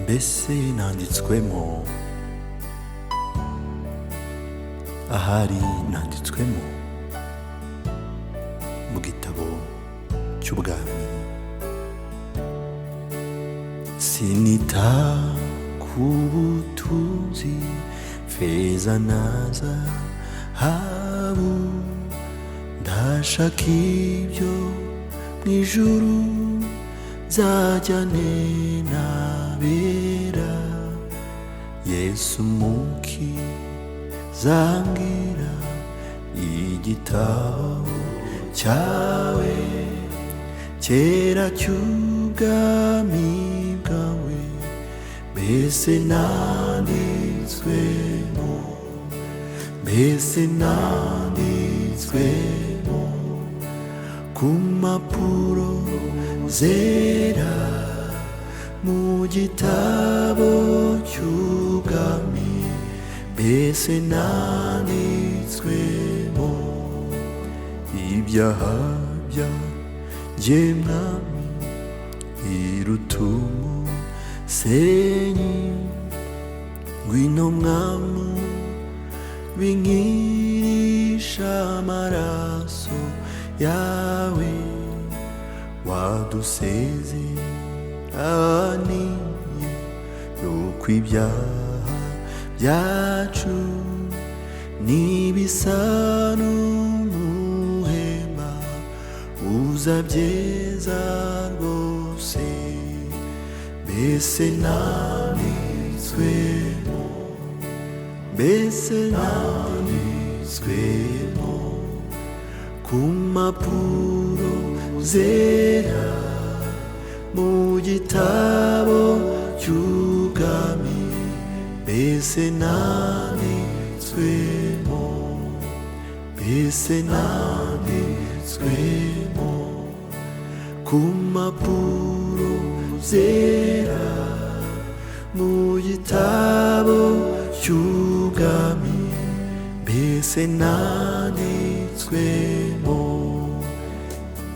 mbese nanditswemo, ahari nanditswemo mu gitabo cy'ubwami. Sinita ku butunzi, feza na zahabu, ndashaka ibyo mu ijuru nzajyane n'abera. Yesu mukiza mbwira igitabo cyawe cyera cy'ubwami bwawe, mbese nanditswemo, mbese nanditswemo ku mpapuro zera mu gitabo cy'ubwami, mbese nanditswemo ibyaha byanjye mwami biruta umusenyi. Ngwino mwami binkirisha amaraso yawe, wadusezeraniye yuko ibyaha byacu nibisa n'umuhema uzabyeza rwose. Mbese nanditswemo, mbese nanditswemo ku mpapuro zera mu gitabo cy'ubwami, mbese nanditswemo, mbese nanditswemo ku mpapuro zera mu gitabo cy'ubwami, mbese nanditswemo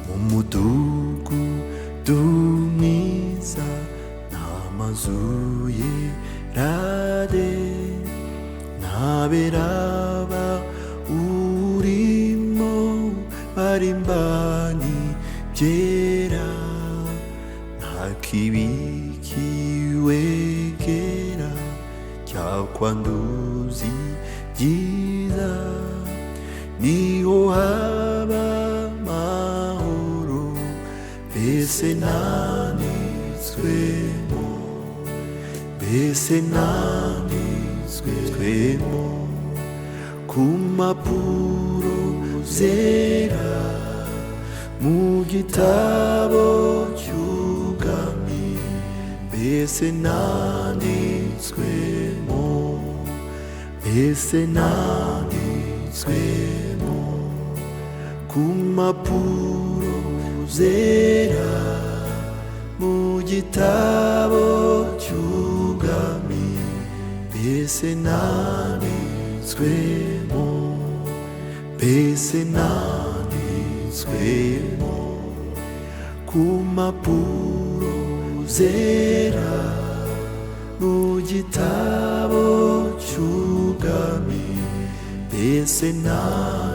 mu mudugudu mwiza n'amazu yerade, n'abera urimo barimbani byera, nta kibi kiwegera cyakwanduza ibyiza, niho haba amahoro. Mbese nanditswemo, mbese nanditswemo ku mpapuro zera mu gitabo cy'ubwami, mbese nanditswemo, mbese nanditswemo ku mpapuro zera mu gitabo cy'ubwami, mbese nanditswemo, mbese nanditswemo ku mpapuro zera mu gitabo cy'ubwami, mbese nanditswemo.